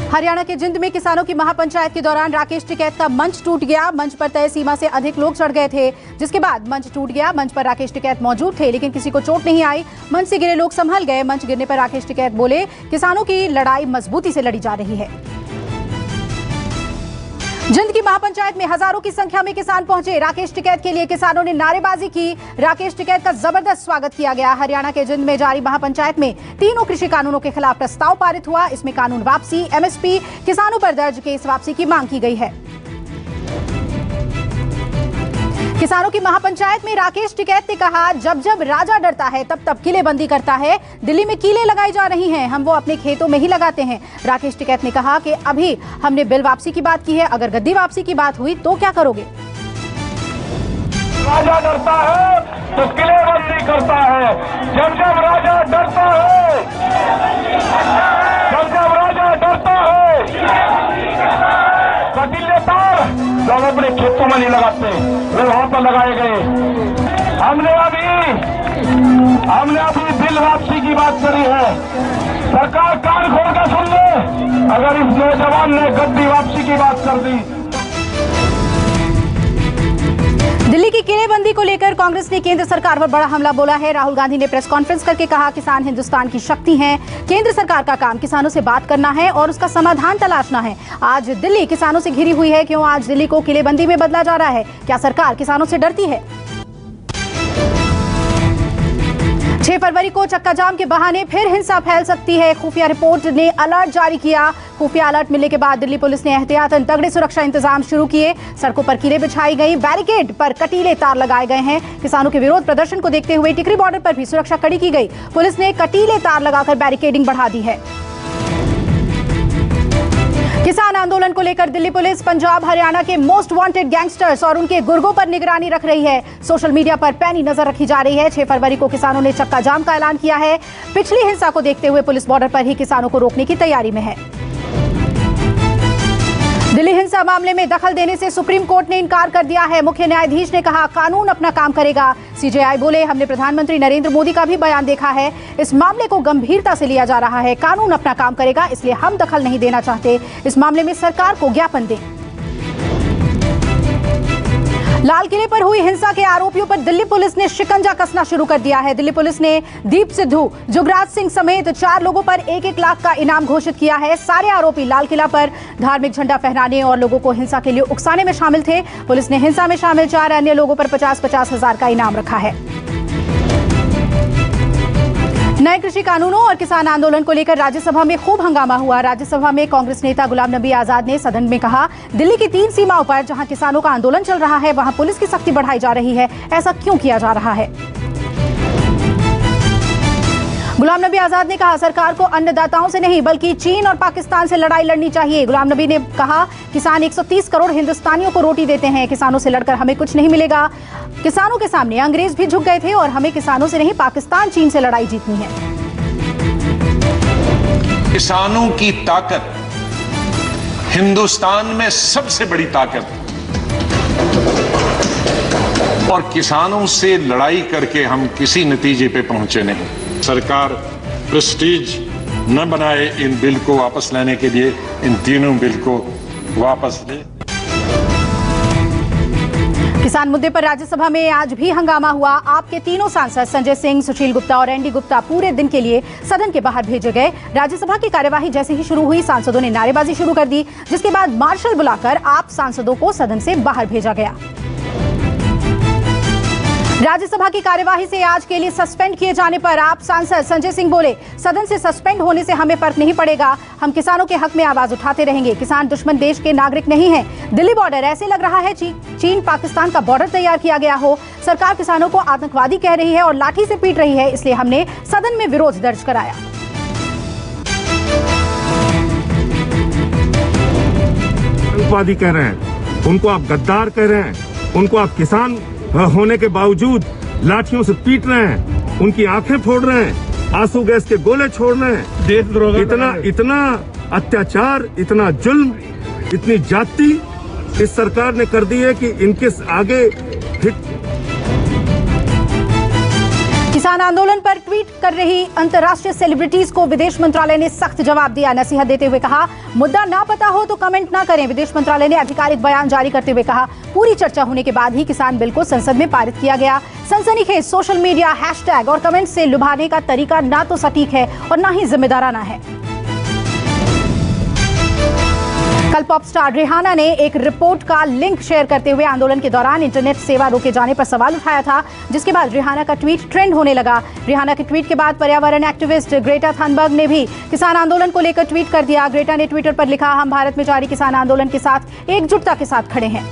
हरियाणा के जिंद में किसानों की महापंचायत के दौरान राकेश टिकैत का मंच टूट गया। मंच पर तय सीमा से अधिक लोग चढ़ गए थे, जिसके बाद मंच टूट गया। मंच पर राकेश टिकैत मौजूद थे, लेकिन किसी को चोट नहीं आई। मंच से गिरे लोग संभल गए। मंच गिरने पर राकेश टिकैत बोले, किसानों की लड़ाई मजबूती से लड़ी जा रही है। जिंद की महापंचायत में हजारों की संख्या में किसान पहुंचे। राकेश टिकैत के लिए किसानों ने नारेबाजी की। राकेश टिकैत का जबरदस्त स्वागत किया गया। हरियाणा के जिंद में जारी महापंचायत में तीनों कृषि कानूनों के खिलाफ प्रस्ताव पारित हुआ। इसमें कानून वापसी, एमएसपी, किसानों पर दर्ज केस वापसी की मांग की गई है। किसानों की महापंचायत में राकेश टिकैत ने कहा, जब जब राजा डरता है तब तब किलेबंदी करता है। दिल्ली में कीलें लगाई जा रही हैं, हम वो अपने खेतों में ही लगाते हैं। राकेश टिकैत ने कहा कि अभी हमने बिल वापसी की बात की है, अगर गद्दी वापसी की बात हुई तो क्या करोगे? राजा डरता है तो किलेबंदी करता है। जब जब राजा डरता है, जब जब राजा डरता है, कटीले तार लोग अपने खेतों में नहीं लगाते, वे वहां पर लगाए गए। हमने अभी बिल वापसी की बात करी है। सरकार कान खोल कर सुन ले, अगर इस नौजवान ने गद्दी वापसी की बात कर दी। दिल्ली की किलेबंदी को लेकर कांग्रेस ने केंद्र सरकार पर बड़ा हमला बोला है। राहुल गांधी ने प्रेस कॉन्फ्रेंस करके कहा, किसान हिंदुस्तान की शक्ति हैं। केंद्र सरकार का काम किसानों से बात करना है और उसका समाधान तलाशना है। आज दिल्ली किसानों से घिरी हुई है। क्यों आज दिल्ली को किलेबंदी में बदला जा रहा है? क्या सरकार किसानों से डरती है? 6 फरवरी को चक्का जाम के बहाने फिर हिंसा फैल सकती है। खुफिया रिपोर्ट ने अलर्ट जारी किया। खुफिया अलर्ट मिलने के बाद दिल्ली पुलिस ने एहतियातन तगड़े सुरक्षा इंतजाम शुरू किए। सड़कों पर कीलें बिछाई गई, बैरिकेड पर कटीले तार लगाए गए हैं। किसानों के विरोध प्रदर्शन को देखते हुए टिकरी बॉर्डर पर भी सुरक्षा कड़ी की गई। पुलिस ने कटीले तार लगाकर बैरिकेडिंग बढ़ा दी है। किसान आंदोलन को लेकर दिल्ली पुलिस पंजाब हरियाणा के मोस्ट वांटेड गैंगस्टर्स और उनके गुर्गों पर निगरानी रख रही है। सोशल मीडिया पर पैनी नजर रखी जा रही है। 6 फरवरी को किसानों ने चक्का जाम का ऐलान किया है। पिछली हिंसा को देखते हुए पुलिस बॉर्डर पर ही किसानों को रोकने की तैयारी में है। दिल्ली हिंसा मामले में दखल देने से सुप्रीम कोर्ट ने इनकार कर दिया है। मुख्य न्यायाधीश ने कहा, कानून अपना काम करेगा। सीजेआई बोले, हमने प्रधानमंत्री नरेंद्र मोदी का भी बयान देखा है। इस मामले को गंभीरता से लिया जा रहा है। कानून अपना काम करेगा, इसलिए हम दखल नहीं देना चाहते। इस मामले में सरकार को ज्ञापन दें। लाल किले पर हुई हिंसा के आरोपियों पर दिल्ली पुलिस ने शिकंजा कसना शुरू कर दिया है। दिल्ली पुलिस ने दीप सिद्धू, जुगराज सिंह समेत 4 लोगों पर 1-1 लाख का इनाम घोषित किया है। सारे आरोपी लाल किला पर धार्मिक झंडा फहराने और लोगों को हिंसा के लिए उकसाने में शामिल थे। पुलिस ने हिंसा में शामिल 4 अन्य लोगों पर 50-50 हजार का इनाम रखा है। नए कृषि कानूनों और किसान आंदोलन को लेकर राज्यसभा में खूब हंगामा हुआ। राज्यसभा में कांग्रेस नेता गुलाम नबी आजाद ने सदन में कहा, दिल्ली की 3 सीमाओं पर जहां किसानों का आंदोलन चल रहा है, वहां पुलिस की सख्ती बढ़ाई जा रही है। ऐसा क्यों किया जा रहा है? गुलाम नबी आजाद ने कहा, सरकार को अन्नदाताओं से नहीं बल्कि चीन और पाकिस्तान से लड़ाई लड़नी चाहिए। गुलाम नबी ने कहा, किसान 130 करोड़ हिंदुस्तानियों को रोटी देते हैं। किसानों से लड़कर हमें कुछ नहीं मिलेगा। किसानों के सामने अंग्रेज भी झुक गए थे और हमें किसानों से नहीं, पाकिस्तान, चीन से लड़ाई जीतनी है। किसानों की ताकत हिंदुस्तान में सबसे बड़ी ताकत, और किसानों से लड़ाई करके हम किसी नतीजे पे पहुंचे नहीं। सरकार प्रेस्टीज न बनाए इन बिल को वापस लेने के लिए, इन तीनों बिल को वापस ले। किसान मुद्दे पर राज्यसभा में आज भी हंगामा हुआ। आपके तीनों सांसद संजय सिंह, सुशील गुप्ता और एनडी गुप्ता पूरे दिन के लिए सदन के बाहर भेजे गए। राज्यसभा की कार्यवाही जैसे ही शुरू हुई, सांसदों ने नारेबाजी शुरू कर दी, जिसके बाद मार्शल बुलाकर आप सांसदों को सदन से बाहर भेजा गया। राज्यसभा की कार्यवाही से आज के लिए सस्पेंड किए जाने पर आप सांसद संजय सिंह बोले, सदन से सस्पेंड होने से हमें फर्क नहीं पड़ेगा। हम किसानों के हक में आवाज उठाते रहेंगे। किसान दुश्मन देश के नागरिक नहीं हैं। दिल्ली बॉर्डर ऐसे लग रहा है चीन पाकिस्तान का बॉर्डर तैयार किया गया हो। सरकार किसानों को आतंकवादी कह रही है और लाठी से पीट रही है, इसलिए हमने सदन में विरोध दर्ज कराया। आतंकवादी कह रहे हैं, उनको आप गद्दार कह रहे हैं, उनको आप किसान होने के बावजूद लाठियों से पीट रहे हैं, उनकी आंखें फोड़ रहे हैं, आंसू गैस के गोले छोड़ रहे हैं। देशद्रोह, इतना अत्याचार, इतना जुल्म, इतनी जाति इस सरकार ने कर दी है कि इनके आगे किसान आंदोलन पर ट्वीट कर रही अंतर्राष्ट्रीय सेलिब्रिटीज को विदेश मंत्रालय ने सख्त जवाब दिया। नसीहत देते हुए कहा, मुद्दा ना पता हो तो कमेंट ना करें। विदेश मंत्रालय ने आधिकारिक बयान जारी करते हुए कहा, पूरी चर्चा होने के बाद ही किसान बिल को संसद में पारित किया गया। सनसनीखेज सोशल मीडिया हैशटैग और कमेंट से लुभाने का तरीका ना तो सटीक है और ना ही जिम्मेदाराना है। कल पॉप स्टार रिहाना ने एक रिपोर्ट का लिंक शेयर करते हुए आंदोलन के दौरान इंटरनेट सेवा रोके जाने पर सवाल उठाया था, जिसके बाद रिहाना का ट्वीट ट्रेंड होने लगा। रिहाना के ट्वीट के बाद पर्यावरण एक्टिविस्ट ग्रेटा थनबर्ग ने भी किसान आंदोलन को लेकर ट्वीट कर दिया। ग्रेटा ने ट्विटर पर लिखा, हम भारत में जारी किसान आंदोलन के साथ एकजुटता के साथ खड़े हैं।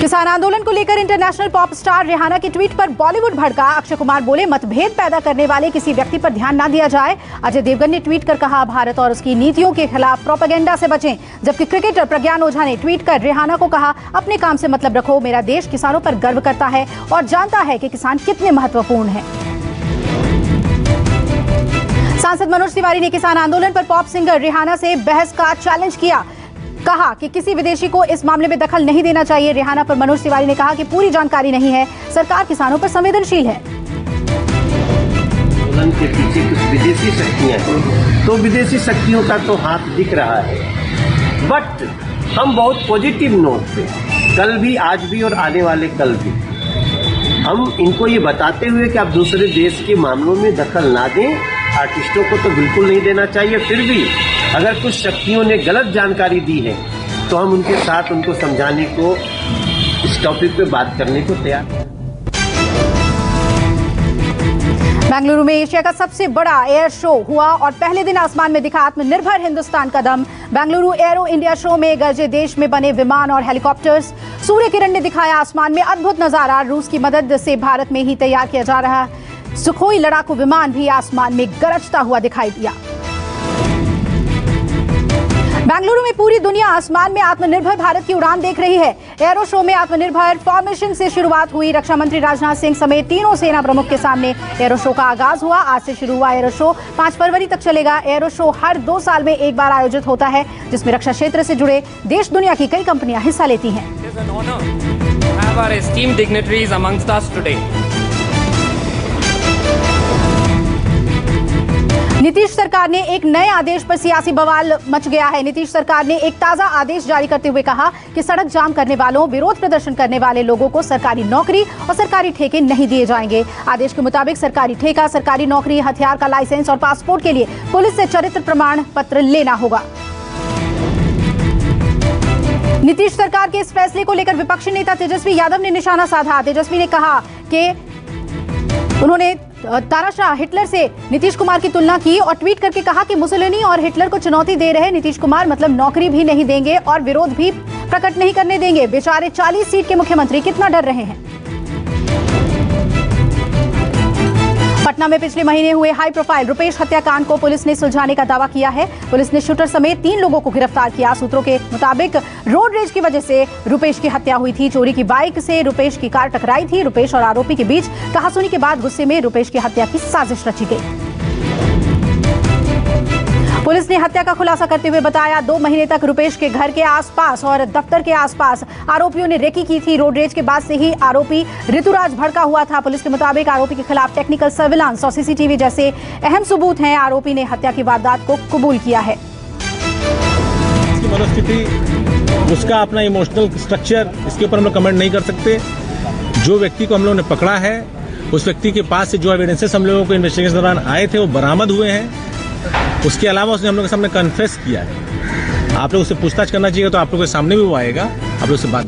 किसान आंदोलन को लेकर इंटरनेशनल पॉप स्टार रिहाना के ट्वीट पर बॉलीवुड भड़का। अक्षय कुमार बोले, मतभेद पैदा करने वाले किसी व्यक्ति पर ध्यान ना दिया जाए। अजय देवगन ने ट्वीट कर कहा, भारत और उसकी नीतियों के खिलाफ प्रोपेगेंडा से बचें। जबकि क्रिकेटर प्रज्ञान ओझा ने ट्वीट कर रिहाना को कहा, अपने काम से मतलब रखो। मेरा देश किसानों पर गर्व करता है और जानता है कि किसान कितने महत्वपूर्ण हैं। सांसद मनोज तिवारी ने किसान आंदोलन पर पॉप सिंगर रिहाना से बहस का चैलेंज किया। कहा कि किसी विदेशी को इस मामले में दखल नहीं देना चाहिए। रिहाना पर मनोज तिवारी ने कहा कि पूरी जानकारी नहीं है, सरकार किसानों पर संवेदनशील है। आंदोलन के पीछे कुछ विदेशी शक्तियां हैं, तो विदेशी शक्तियों का तो हाथ दिख रहा है, बट हम बहुत पॉजिटिव नोट पे कल भी, आज भी और आने वाले कल भी हम इनको ये बताते हुए कि आप दूसरे देश के मामलों में दखल ना दें। आर्टिस्टों को तो बिल्कुल नहीं देना चाहिए। फिर भी अगर कुछ शक्तियों ने गलत जानकारी दी है तो हम उनके साथ उनको समझाने को, इस टॉपिक पे बात करने को तैयार हैं। बेंगलुरु में एशिया का सबसे बड़ा एयर शो हुआ और पहले दिन आसमान में दिखा आत्मनिर्भर हिंदुस्तान का दम। बेंगलुरु एरो इंडिया शो में गरजे देश में बने विमान और हेलीकॉप्टर्स। सूर्य किरण ने दिखाया आसमान में अद्भुत नजारा। रूस की मदद से भारत में ही तैयार किया जा रहा सुखोई लड़ाकू विमान भी आसमान में गरजता हुआ दिखाई दिया। बेंगलुरु में पूरी दुनिया आसमान में आत्मनिर्भर भारत की उड़ान देख रही है। एरो शो में आत्मनिर्भर फॉर्मेशन से शुरुआत हुई। रक्षा मंत्री राजनाथ सिंह समेत तीनों सेना प्रमुख के सामने एरो शो का आगाज हुआ। आज से शुरू हुआ एरो शो 5 फरवरी तक चलेगा। एरो शो हर 2 साल में एक बार आयोजित होता है, जिसमें रक्षा क्षेत्र से जुड़े देश दुनिया की कई कंपनियां हिस्सा लेती हैं। नीतीश सरकार ने एक नए आदेश पर सियासी बवाल मच गया है। नीतीश सरकार ने एक ताजा आदेश जारी करते हुए कहा कि सड़क जाम करने वालों, विरोध प्रदर्शन करने वाले लोगों को सरकारी नौकरी और सरकारी ठेके नहीं दिए जाएंगे। आदेश के मुताबिक सरकारी ठेका, सरकारी नौकरी, हथियार का लाइसेंस और पासपोर्ट के लिए पुलिस से चरित्र प्रमाण पत्र लेना होगा। नीतीश सरकार के इस फैसले को लेकर विपक्षी नेता तेजस्वी यादव ने निशाना साधा। तेजस्वी ने कहा कि उन्होंने तानाशाह हिटलर से नीतीश कुमार की तुलना की और ट्वीट करके कहा कि मुसोलिनी और हिटलर को चुनौती दे रहे नीतीश कुमार मतलब नौकरी भी नहीं देंगे और विरोध भी प्रकट नहीं करने देंगे। बेचारे 40 सीट के मुख्यमंत्री कितना डर रहे हैं। पटना में पिछले महीने हुए हाई प्रोफाइल रुपेश हत्याकांड को पुलिस ने सुलझाने का दावा किया है। पुलिस ने शूटर समेत 3 लोगों को गिरफ्तार किया। सूत्रों के मुताबिक रोड रेज की वजह से रुपेश की हत्या हुई थी। चोरी की बाइक से रुपेश की कार टकराई थी। रुपेश और आरोपी के बीच कहासुनी के बाद गुस्से में रुपेश की हत्या की साजिश रची गई। पुलिस ने हत्या का खुलासा करते हुए बताया, 2 महीने तक रुपेश के घर के आसपास और दफ्तर के आसपास आरोपियों ने रेकी की थी। रोड रेज के बाद से ही आरोपी ऋतुराज भड़का हुआ था। पुलिस के मुताबिक आरोपी के खिलाफ टेक्निकल सर्विलांस और सीसीटीवी जैसे अहम सबूत हैं। आरोपी ने हत्या की वारदात को कबूल किया है। उसकी मनोस्थिति, उसका अपना इमोशनल स्ट्रक्चर, इसके ऊपर हम लोग कमेंट नहीं कर सकते। जो व्यक्ति को हम लोगों ने पकड़ा है, उस व्यक्ति के पास से जो एविडेंसेस हम लोगों को इन्वेस्टिगेशन दौरान आए थे वो बरामद हुए हैं। उसके अलावा उसने हम लोग के सामने कन्फेस किया है। आप लोग उससे पूछताछ करना चाहिए तो आप लोग के सामने भी वो आएगा, आप लोग उससे बात।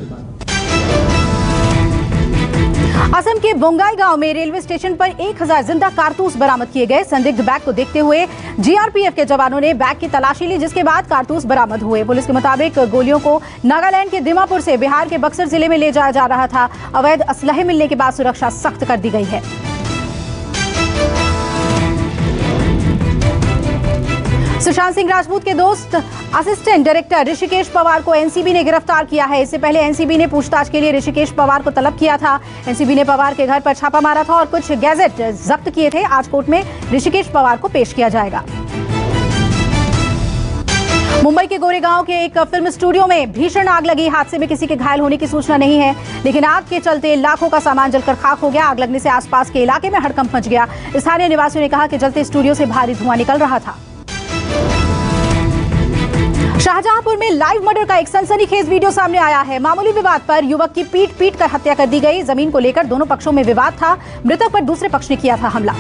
असम के बोंगाई गांव में रेलवे स्टेशन पर 1000 जिंदा कारतूस बरामद किए गए। संदिग्ध बैग को देखते हुए जीआरपीएफ के जवानों ने बैग की तलाशी ली, जिसके बाद कारतूस बरामद हुए। पुलिस के मुताबिक गोलियों को नागालैंड के दीमापुर से बिहार के बक्सर जिले में ले जाया जा रहा था। अवैध असलहे मिलने के बाद सुरक्षा सख्त कर दी गई है। सुशांत सिंह राजपूत के दोस्त असिस्टेंट डायरेक्टर ऋषिकेश पवार को एनसीबी ने गिरफ्तार किया है। इससे पहले एनसीबी ने पूछताछ के लिए ऋषिकेश पवार को तलब किया था। एनसीबी ने पवार के घर पर छापा मारा था और कुछ गैजेट जब्त किए थे। आज कोर्ट में ऋषिकेश पवार को पेश किया जाएगा। मुंबई के गोरेगांव के एक फिल्म स्टूडियो में भीषण आग लगी। हादसे में किसी के घायल होने की सूचना नहीं है, लेकिन आग के चलते लाखों का सामान जलकर खाक हो गया। आग लगने से आसपास के इलाके में हड़कंप मच गया। स्थानीय निवासियों ने कहा कि जलते स्टूडियो से भारी धुआं निकल रहा था। शाहजहांपुर में लाइव मर्डर का एक सनसनीखेज वीडियो सामने आया है। मामूली विवाद पर युवक की पीट कर हत्या कर दी गई। जमीन को लेकर दोनों पक्षों में विवाद था। मृतक पर दूसरे पक्ष ने किया था हमला।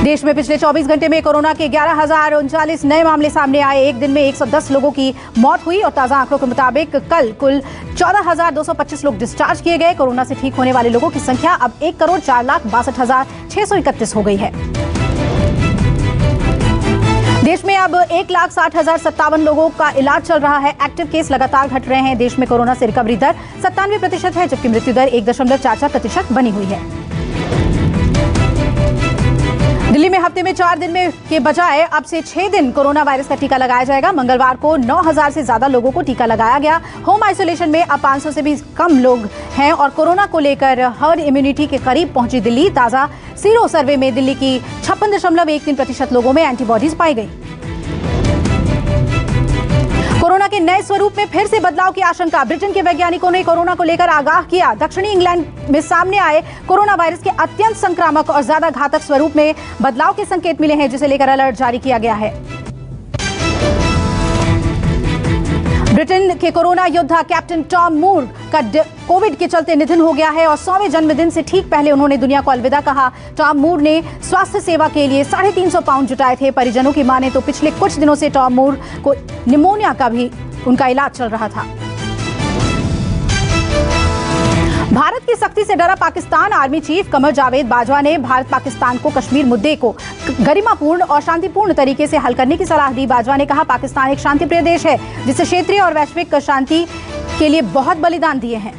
देश में पिछले 24 घंटे में कोरोना के 11,039 नए मामले सामने आए। एक दिन में 110 लोगों की मौत हुई और ताजा आंकड़ों के मुताबिक कल कुल 14,225 लोग डिस्चार्ज किए गए। कोरोना से ठीक होने वाले लोगों की संख्या अब 1,04,62,631 हो गई है। देश में अब 1,60,057 लोगों का इलाज चल रहा है। एक्टिव केस लगातार घट रहे हैं। देश में कोरोना से रिकवरी दर 97% है, जबकि मृत्यु दर 1.44% बनी हुई है। दिल्ली में हफ्ते में 4 दिन में के बजाय अब से 6 दिन कोरोना वायरस का टीका लगाया जाएगा। मंगलवार को 9,000 से ज्यादा लोगों को टीका लगाया गया। होम आइसोलेशन में अब 500 से भी कम लोग हैं और कोरोना को लेकर हर्ड इम्यूनिटी के करीब पहुंची दिल्ली। ताजा सीरो सर्वे में दिल्ली की 56.13% लोगों में एंटीबॉडीज पाई गई। कोरोना के नए स्वरूप में फिर से बदलाव की आशंका। ब्रिटेन के वैज्ञानिकों ने कोरोना को लेकर आगाह किया। दक्षिणी इंग्लैंड में सामने आए कोरोना वायरस के अत्यंत संक्रामक और ज्यादा घातक स्वरूप में बदलाव के संकेत मिले हैं, जिसे लेकर अलर्ट जारी किया गया है। ब्रिटेन के कोरोना योद्धा कैप्टन टॉम मूर का कोविड के चलते निधन हो गया है और 100वें जन्मदिन से ठीक पहले उन्होंने दुनिया को अलविदा कहा। टॉम मूर ने स्वास्थ्य सेवा के लिए 350 पाउंड जुटाए थे। परिजनों की माने तो पिछले कुछ दिनों से टॉम मूर को निमोनिया का भी उनका इलाज चल रहा था। भारत की सख्ती से डरा पाकिस्तान। आर्मी चीफ कमर जावेद बाजवा ने भारत पाकिस्तान को कश्मीर मुद्दे को गरिमापूर्ण और शांतिपूर्ण तरीके से हल करने की सलाह दी। बाजवा ने कहा, पाकिस्तान एक शांतिप्रिय देश है जिससे क्षेत्रीय और वैश्विक शांति के लिए बहुत बलिदान दिए हैं।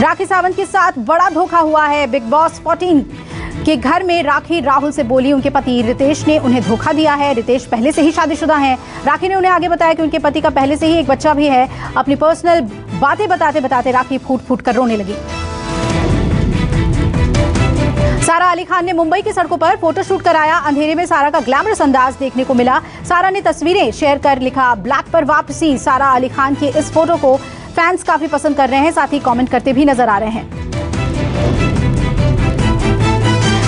राखी सावंत के साथ बड़ा धोखा हुआ है। बिग बॉस 14 के घर में राखी राहुल से बोली उनके पति रितेश ने उन्हें धोखा दिया है। रितेश पहले से ही शादीशुदा हैं। राखी ने उन्हें आगे बताया कि उनके पति का पहले से ही एक बच्चा भी है। अपनी पर्सनल बातें बताते बताते राखी फूट फूट कर रोने लगी। सारा अली खान ने मुंबई की सड़कों पर फोटोशूट कराया। अंधेरे में सारा का ग्लैमरस अंदाज देखने को मिला। सारा ने तस्वीरें शेयर कर लिखा, ब्लैक पर वापसी। सारा अली खान के इस फोटो को फैंस काफी पसंद कर रहे हैं, साथ ही कमेंट करते भी नजर आ रहे हैं।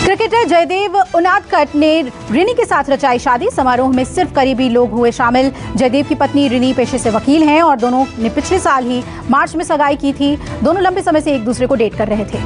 क्रिकेटर जयदेव उनादकट ने रिनी के साथ रचाई शादी। समारोह में सिर्फ करीबी लोग हुए शामिल। जयदेव की पत्नी रिनी पेशे से वकील हैं और दोनों ने पिछले साल ही मार्च में सगाई की थी। दोनों लंबे समय से एक दूसरे को डेट कर रहे थे।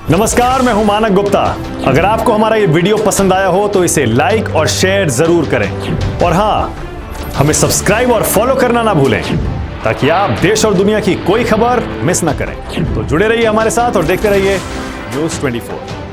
नमस्कार, मैं हूं मानक गुप्ता। अगर आपको हमारा ये वीडियो पसंद आया हो तो इसे लाइक और शेयर जरूर करें और हाँ, हमें सब्सक्राइब और फॉलो करना ना भूलें ताकि आप देश और दुनिया की कोई खबर मिस ना करें। तो जुड़े रहिए हमारे साथ और देखते रहिए न्यूज़ 24।